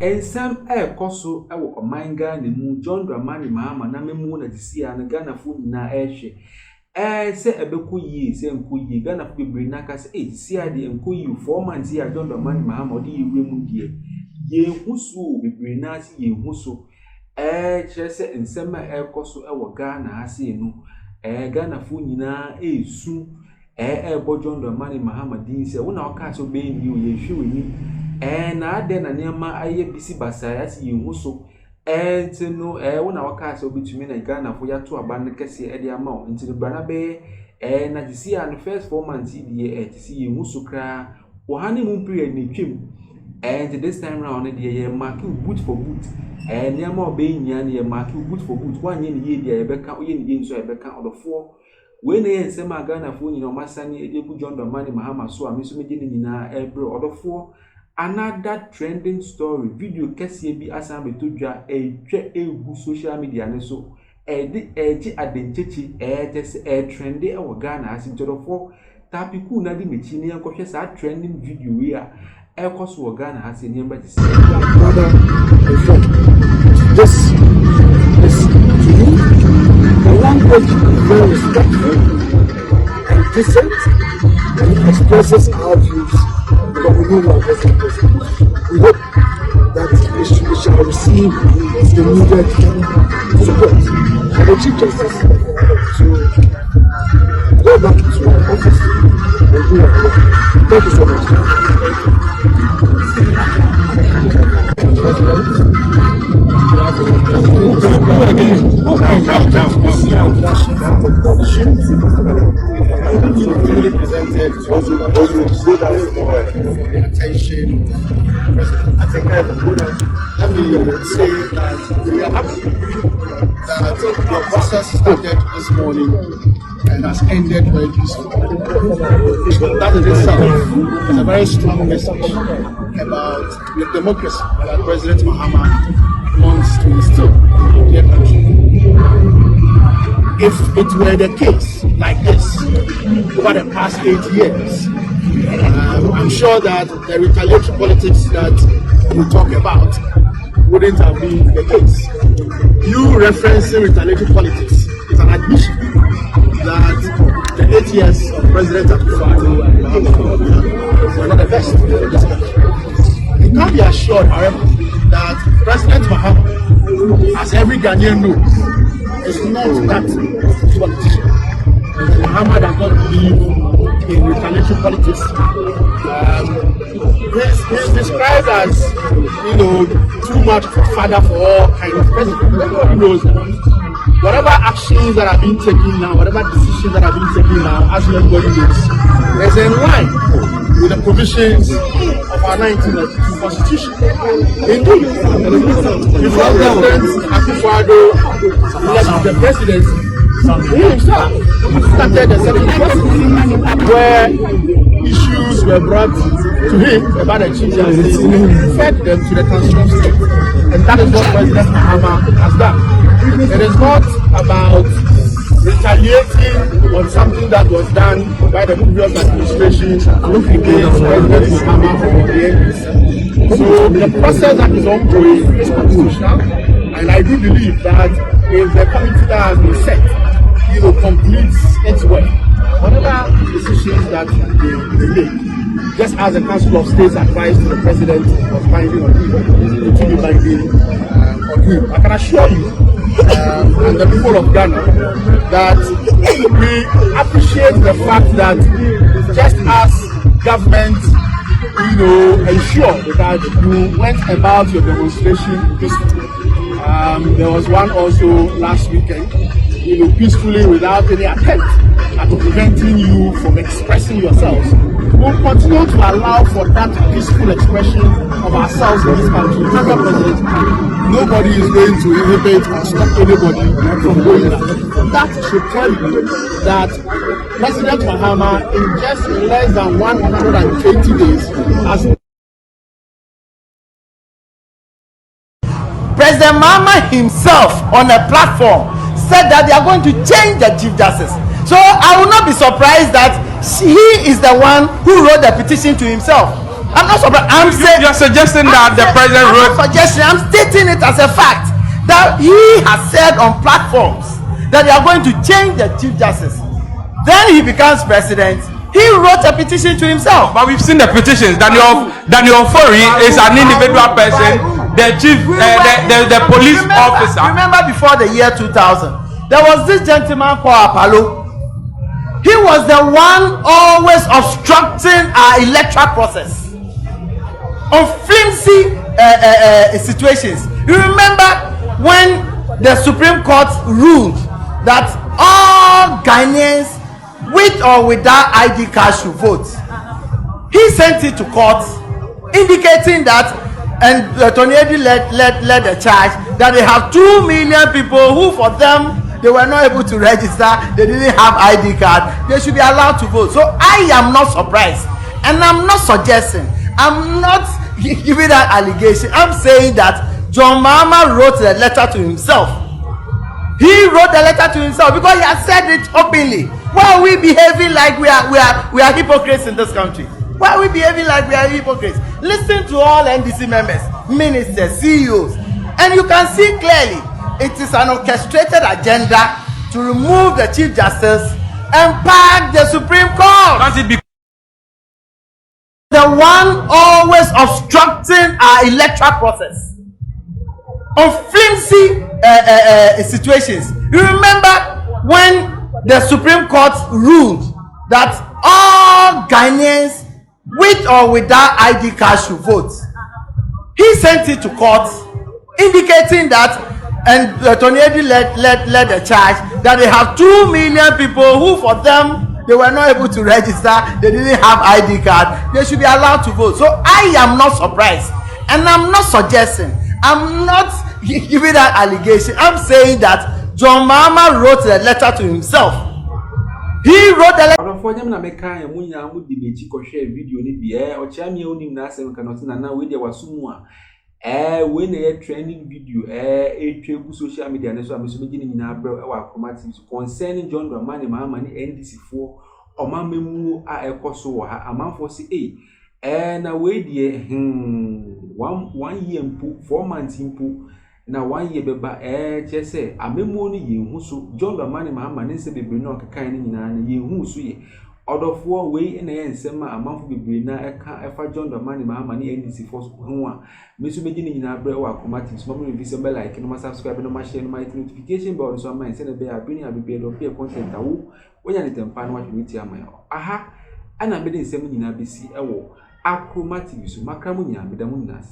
ensam koso ewo omanga ne mu John Dramani Mahama na memu na disia na Ghana fu nyina ehwe se ebeku yi se enku yi Ghana fu bebre na ka se disia de enku yi 4 months ya John Dramani Mahama odi yiwe mu die ye husu bebre na si ye husu kire se ensam koso ewo Ghana ase no Ghana fu nyina esu bo John Dramani Mahama din se wona oka so be ni o ye hwe ni na ade na niama aye bisi basaya si yehuso no wona waka se obitumi na Ghana fo ya to aba ne kese ede ama o nti brana be na disi an first 4 months die si yehuso kra wo hane mu period ne twem and this time round de ye mark boot for boot niama obe nya ne ye mark boot for boot wanye ne ye dia ye beka oye ne ye nso ye beka odofo we na ye nsema Ghana fo nyina o masane ede ku John Dramani Mahama so ameso meje ne nyina ebre odofo. Another trending story video kese bi asan betodwa etwe egu social media ne so eji adenchechi trendy e wo Ghana asintodofo tapiku na di mechi ne yankwohwe sa trending video we a ekoso wo Ghana ase ne mba tisi this to you the language is very respectful and decent and it expresses our views. But we know what is we hope that we shall receive the needed support from the Chief Justice to go back to our office and do our work. Thank you so much. Attention, I think I would say that we are happy that the process started this morning and has ended very peacefully. That in itself is a very strong message about the democracy that President Mahama wants to instill in their country. If it were the case like this over the past 8 years, I'm sure that the retaliatory politics that we talk about wouldn't have been the case. You referencing retaliatory politics is an admission that the 8 years of President Akufo-Addo were not the best in this country. You can be assured, however, that President Mahama, as every Ghanaian knows, is not that politician. Mahama does not believe in retaliatory politics. He's described as, too much of a father for all kind of president. Everybody knows that. Whatever actions that are being taken now, whatever decisions that are being taken now, as everybody knows, is in line with the provisions of our 1992 Constitution. Indeed, before President Akufo-Addo left the presidency, he himself started a certain process where issues were brought to him about the Chief Justice, he fed them to the Constitution State. And that is what President Mahama has done. It is not about retaliating on something that was done by the previous administration against President Mahama or the NPP. So the process that is ongoing is constitutional, and I do believe that if the committee that has been set completes its work, whatever decisions that they make, just as the Council of State's advice to the President was binding on him, it will be binding on him. I can assure you and the people of Ghana that we appreciate the fact that just as government ensure that you went about your demonstration peacefully. There was one also last weekend, peacefully without any attempt at preventing you from expressing yourselves. We'll continue to allow for that peaceful expression of ourselves in this country. Mr. President, nobody is going to inhibit or stop anybody from doing that. That should tell you that President Mahama, in just less than 180 days, has President Mahama himself on a platform said that they are going to change the Chief Justice. So I will not be surprised that he is the one who wrote the petition to himself. I'm not surprised. I'm saying you're suggesting that the president wrote. I'm stating it as a fact that he has said on platforms that they are going to change the chief justice. Then he becomes president. He wrote a petition to himself. But we've seen the petitions. Daniel Fori is an individual person, the chief, the police officer. Remember before the year 2000, there was this gentleman called Apollo. He was the one always obstructing our electoral process on flimsy situations. You remember when the Supreme Court ruled that all Ghanaians with or without ID card should vote. He sent it to court indicating that, and Tony Edi led the charge that they have 2 million people who for them they were not able to register, they didn't have ID card, they should be allowed to vote. So I am not surprised, and I'm not suggesting, I'm not giving that allegation. I'm saying that John Mahama wrote a letter to himself. He wrote a letter to himself because he has said it openly. Why are we behaving like we are hypocrites in this country? Why are we behaving like we are hypocrites? Listen to all NDC members, ministers, CEOs, and you can see clearly it is an orchestrated agenda to remove the Chief Justice and pack the Supreme Court. Can't it be the one always obstructing our electoral process on flimsy situations? You remember when the Supreme Court ruled that all Ghanaians with or without ID card should vote. He sent it to court indicating that, and Tony Edi led the charge that they have 2 million people who for them they were not able to register, they didn't have ID card, they should be allowed to vote. So I am not surprised, and I'm not suggesting, I'm not giving that allegation. I'm saying that John Mahama wrote a letter to himself. He wrote a letter. For them na meka ya munya mu di mechi ko share video ni bi ocha mi onim na asem kan otina na we dia wasumu a we na ye trending video etwe ku social media na so ameso meji ni nyina bro e wa acromatic concerning John Dramani Mahama ni NDC fo omamemu a ekoso wo ha amanfo se na we die 1 year mpu 4 months mpu na 1 year beba chese amemu no ye hu so John Dramani Mahama ne se bebre no kekan ni nyina na ye hu so ye odofo we na ye nsem amanfo bebre na efa John Dramani Mahama ni NDC force hu a mesu meji ni nyina bre wa comatics mo me visa bell like no ma subscribe no ma share no ma notification bell so ma se na be abini abebe do pe content awu wonya ne tempa no wa twiti amayo aha ana me de nsem nyina besi ewo acromatic so makra mu nyina me da mu nyina